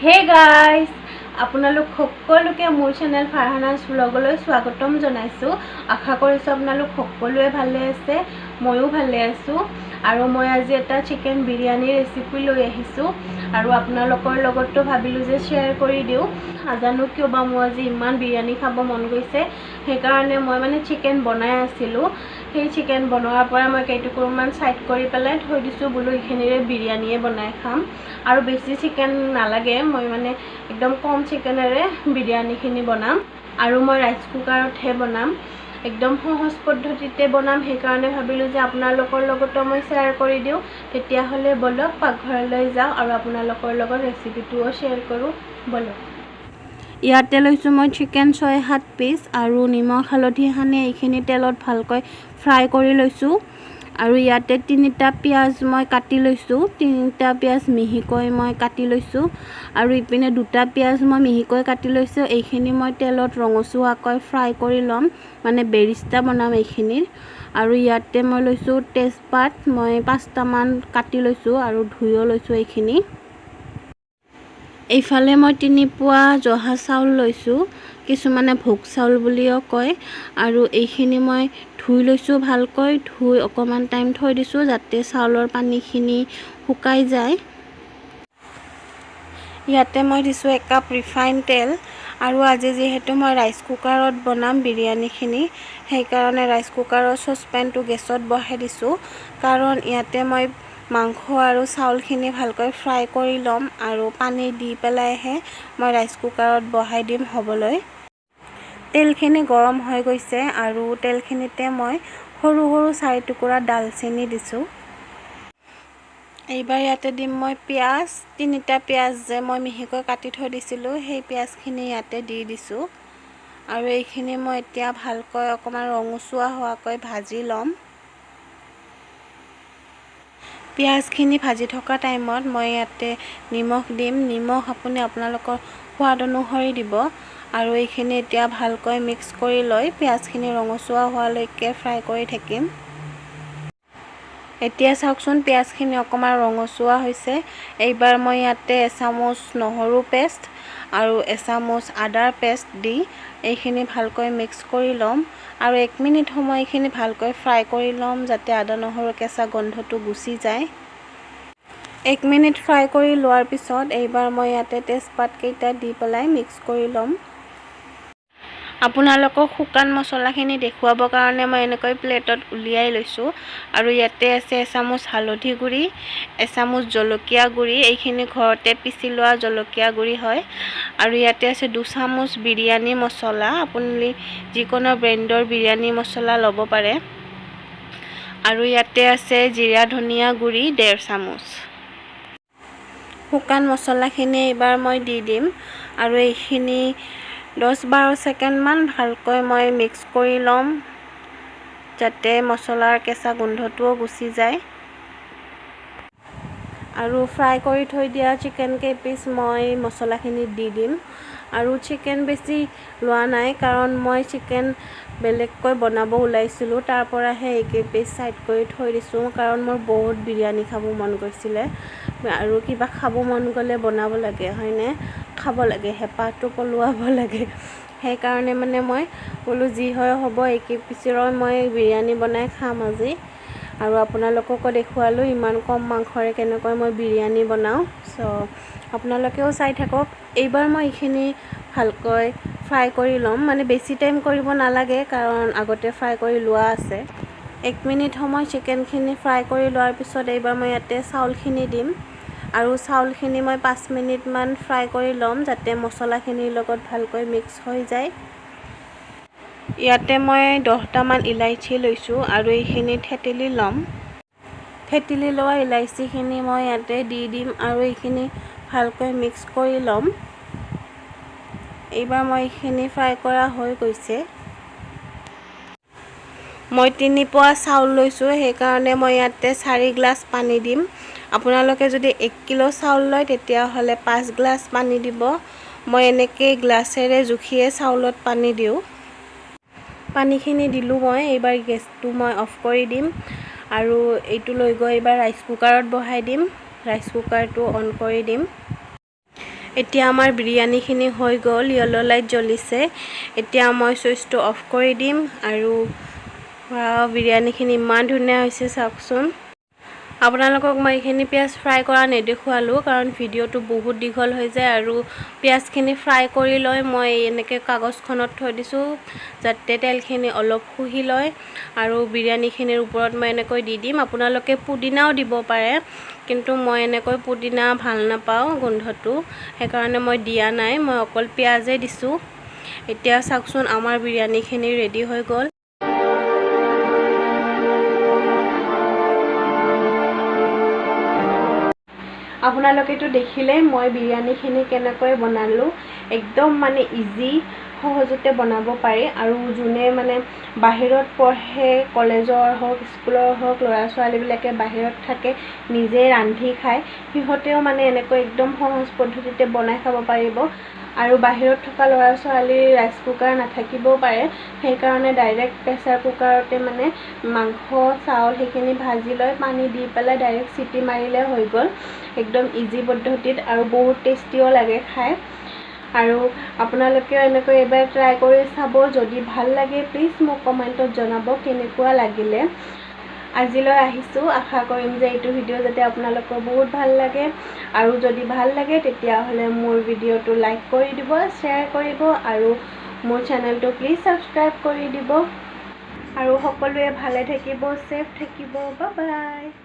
Hey guys আপোনালোক সকলোকে মোৰ চেনেল ফাৰহানাজ ব্লগলৈ স্বাগতম জনাইছোঁ। আশা কৰিছোঁ আপোনালোক সকলোৱে ভালে আছে, ময়ো ভালে আছোঁ। আৰু মই আজি এটা চিকেন বিৰিয়ানী ৰেচিপি লৈ আহিছোঁ আৰু আপোনালোকৰ লগতো ভাবিলোঁ যে শ্বেয়াৰ কৰি দিওঁ। নাজানো কিয় বা মোৰ আজি ইমান বিৰিয়ানী খাব মন গৈছে, সেইকাৰণে মই মানে চিকেন বনাই আছিলোঁ। সেই চিকেন বনোৱাৰ পৰা মই কেইটুকুৰমান ছাইড কৰি পেলাই থৈ দিছোঁ, বোলো এইখিনিৰে বিৰিয়ানীয়ে বনাই খাম। আৰু বেছি চিকেন নালাগে, মই মানে একদম কম চিকেনেৰে বিৰিয়ানীখিনি বনাম। আৰু মই ৰাইচ কুকাৰতহে বনাম, একদম সহজ পদ্ধতিতে বনাম। সেইকাৰণে ভাবিলোঁ যে আপোনালোকৰ লগতো মই শ্বেয়াৰ কৰি দিওঁ। তেতিয়াহ'লে বলক পাকঘৰলৈ যাওঁ আৰু আপোনালোকৰ লগত ৰেচিপিটোও শ্বেয়াৰ কৰোঁ, বলক। ইয়াতে লৈছোঁ মই চিকেন 6-7 পিচ আৰু নিমখ হালধি সানি এইখিনি তেলত ভালকৈ ফ্ৰাই কৰি লৈছোঁ। আৰু ইয়াতে 3টা পিঁয়াজ মই কাটি লৈছোঁ, 3টা পিঁয়াজ মিহিকৈ মই কাটি লৈছোঁ। আৰু ইপিনে 2টা পিঁয়াজ মই মিহিকৈ কাটি লৈছোঁ। এইখিনি মই তেলত ৰঙচুৱাকৈ ফ্ৰাই কৰি ল'ম, মানে বেৰিষ্টা বনাম এইখিনিৰ। আৰু ইয়াতে মই লৈছোঁ তেজপাত, মই 5টামান কাটি লৈছোঁ আৰু ধুইও লৈছোঁ এইখিনি। এইফালে মই 3 পোৱা জহা চাউল লৈছোঁ, কিছুমানে ভোগ চাউল বুলিও কয়। আৰু এইখিনি মই ধুই লৈছোঁ ভালকৈ, ধুই অকণমান টাইম থৈ দিছোঁ যাতে চাউলৰ পানীখিনি শুকাই যায়। ইয়াতে মই দিছোঁ 1 কাপ ৰিফাইন তেল। আৰু আজি যিহেতু মই ৰাইচ কুকাৰত বনাম বিৰিয়ানীখিনি, সেইকাৰণে ৰাইচ কুকাৰৰ চচপেনটো গেছত বহাই দিছোঁ। কাৰণ ইয়াতে মই মাংস আৰু চাউলখিনি ভালকৈ ফ্ৰাই কৰি ল'ম আৰু পানী দি পেলাইহে মই ৰাইচ কুকাৰত বহাই দিম হ'বলৈ। তেলখিনি গৰম হৈ গৈছে আৰু তেলখিনিতে মই সৰু সৰু 4 টুকুৰা ডালচেনি দিছোঁ। এইবাৰ ইয়াতে দিম মই পিঁয়াজ, 3টা পিঁয়াজ যে মই মিহিকৈ কাটি থৈ দিছিলোঁ, সেই পিঁয়াজখিনি ইয়াতে দি দিছোঁ। আৰু এইখিনি মই এতিয়া ভালকৈ অকণমান ৰঙচুৱা হোৱাকৈ ভাজি ল'ম। পিঁয়াজখিনি ভাজি থকা টাইমত মই ইয়াতে নিমখ দিম। নিমখ আপুনি আপোনালোকৰ সোৱাদ অনুসৰি দিব। আৰু এইখিনি এতিয়া ভালকৈ মিক্স কৰি লৈ পিঁয়াজখিনি ৰঙচুৱা হোৱালৈকে ফ্ৰাই কৰি থাকিম। এতিয়া চাওকচোন পিঁয়াজখিনি অকণমান ৰঙচুৱা হৈছে। এইবাৰ মই ইয়াতে এচামুচ নহৰু পেষ্ট আৰু এচামুচ আদাৰ পেষ্ট দি এইখিনি ভালকৈ মিক্স কৰি ল'ম। আৰু 1 মিনিট সময় এইখিনি ভালকৈ ফ্ৰাই কৰি ল'ম যাতে আদা নহৰুৰ কেঁচা গোন্ধটো গুচি যায়। 1 মিনিট ফ্ৰাই কৰি লোৱাৰ পিছত এইবাৰ মই ইয়াতে তেজপাতকেইটা দি পেলাই মিক্স কৰি ল'ম। আপোনালোকক শুকান মছলাখিনি দেখুৱাবৰ কাৰণে মই এনেকৈ প্লেটত উলিয়াই লৈছোঁ। আৰু ইয়াতে আছে এচামুচ হালধি গুড়ি, এচামুচ জলকীয়া গুড়ি, এইখিনি ঘৰতে পিচি লোৱা জলকীয়া গুড়ি হয়। আৰু ইয়াতে আছে 2 চামুচ বিৰিয়ানী মছলা, আপুনি যিকোনো ব্ৰেণ্ডৰ বিৰিয়ানী মছলা ল'ব পাৰে। আৰু ইয়াতে আছে জিৰা ধনিয়া গুড়ি 1.5 চামুচ। শুকান মছলাখিনি এইবাৰ মই দি দিম আৰু এইখিনি 10-12 ছেকেণ্ডমান ভালকৈ মই মিক্স কৰি ল'ম যাতে মছলাৰ কেঁচা গোন্ধটোও গুচি যায়। আৰু ফ্ৰাই কৰি থৈ দিয়া চিকেন কেইপিচ মই মছলাখিনিত দি দিম। আৰু চিকেন বেছি লোৱা নাই, কাৰণ মই চিকেন বেলেগকৈ বনাব ওলাইছিলোঁ, তাৰ পৰাহে এইকেইপিচ ছাইড কৰি থৈ দিছোঁ। কাৰণ মোৰ বহুত বিৰিয়ানী খাব মন গৈছিলে আৰু কিবা খাব মন গ'লে বনাব লাগে, হয়নে? খাব লাগে, হেঁপাহটো পলুৱাব লাগে। সেইকাৰণে মানে মই বোলো যি হয় হ'ব, এইকেইপিচৰে মই বিৰিয়ানী বনাই খাম আজি। আৰু আপোনালোককো দেখুৱালোঁ ইমান কম মাংসৰে কেনেকৈ মই বিৰিয়ানী বনাওঁ। আপোনালোকেও চাই থাকক। এইবাৰ মই এইখিনি ভালকৈ ফ্ৰাই কৰি ল'ম, মানে বেছি টাইম কৰিব নালাগে কাৰণ আগতে ফ্ৰাই কৰি লোৱা আছে। 1 মিনিট সময় চিকেনখিনি ফ্ৰাই কৰি লোৱাৰ পিছত এইবাৰ মই ইয়াতে চাউলখিনি দিম। আৰু চাউলখিনি মই 5 মিনিটমান ফ্ৰাই কৰি ল'ম যাতে মছলাখিনিৰ লগত ভালকৈ মিক্স হৈ যায়। ইয়াতে মই 10টামান ইলাইচি লৈছোঁ আৰু এইখিনি থেতেলি ল'ম। থেতেলি লোৱা ইলাইচিখিনি মই ইয়াতে দি দিম আৰু এইখিনি ভালকৈ মিক্স কৰি ল'ম। এইবাৰ মই এইখিনি ফ্ৰাই কৰা হৈ গৈছে। মই 3 পোৱা চাউল লৈছোঁ, সেইকাৰণে মই ইয়াতে 4 গ্লাছ পানী দিম। আপোনালোকে যদি 1 কিলো চাউল লয় তেতিয়াহ'লে 5 গ্লাছ পানী দিব। মই এনেকৈ গ্লাছেৰে জুখিয়ে চাউলত পানী দিওঁ। পানীখিনি দিলোঁ মই। এইবাৰ গেছটো মই অফ কৰি দিম আৰু এইটো লৈ গৈ এইবাৰ ৰাইচ কুকাৰত বহাই দিম। ৰাইচ কুকাৰটো অন কৰি দিম। এতিয়া আমাৰ বিৰিয়ানীখিনি হৈ গ'ল, য়েলো লাইট জ্বলিছে। এতিয়া মই চুইচটো অফ কৰি দিম আৰু বিৰিয়ানীখিনি ইমান ধুনীয়া হৈছে চাওকচোন। আপোনালোকক মই এইখিনি পিঁয়াজ ফ্ৰাই কৰা নেদেখুৱালোঁ কাৰণ ভিডিঅ'টো বহুত দীঘল হৈ যায় আৰু পিঁয়াজখিনি ফ্ৰাই কৰি লৈ মই এনেকৈ কাগজখনত থৈ দিছোঁ যাতে তেলখিনি অলপ শুহি লয় আৰু বিৰিয়ানীখিনিৰ ওপৰত মই এনেকৈ দি দিম। আপোনালোকে পুদিনাও দিব পাৰে, কিন্তু মই এনেকৈ পুদিনা ভাল নাপাওঁ গোন্ধটো, সেইকাৰণে মই দিয়া নাই, মই অকল পিঁয়াজে দিছোঁ। এতিয়া চাওকচোন আমাৰ বিৰিয়ানীখিনি ৰেডি হৈ গ'ল। আপোনালোকেতো দেখিলেই মই বিৰিয়ানীখিনি কেনেকৈ বনালোঁ, একদম মানে ইজি, সহজতে বনাব পাৰি আৰু যোনে মানে বাহিৰত পঢ়ে, কলেজৰ হওক স্কুলৰ হওক ল'ৰা ছোৱালীবিলাকে বাহিৰত থাকে নিজে ৰান্ধি খায়, সিহঁতেও মানে এনেকৈ একদম সহজ পদ্ধতিতে বনাই খাব পাৰিব। আৰু বাহিৰত থকা ল'ৰা ছোৱালীৰ ৰাইচ কুকাৰ নাথাকিবও পাৰে, সেইকাৰণে ডাইৰেক্ট প্ৰেছাৰ কুকাৰতে মানে মাংস চাউল সেইখিনি ভাজি লৈ পানী দি পেলাই ডাইৰেক্ট চিটি মাৰিলে হৈ গ'ল, একদম ইজি পদ্ধতিত আৰু বহুত টেষ্টিও লাগে খাই। আৰু আপোনালোকেও এনেকৈ এবাৰ ট্ৰাই কৰি চাব, যদি ভাল লাগে প্লিজ মোক কমেণ্টত জনাব কেনেকুৱা লাগিলে। আজিলৈ আহিছোঁ, আশা কৰিম যে এইটো ভিডিঅ' যাতে আপোনালোকৰ বহুত ভাল লাগে আৰু যদি ভাল লাগে তেতিয়াহ'লে মোৰ ভিডিঅ'টো লাইক কৰি দিব, শ্বেয়াৰ কৰিব আৰু মোৰ চেনেলটো প্লিজ ছাবস্ক্ৰাইব কৰি দিব আৰু সকলোৱে ভালে থাকিব, ছেফ থাকিব, বাই বাই।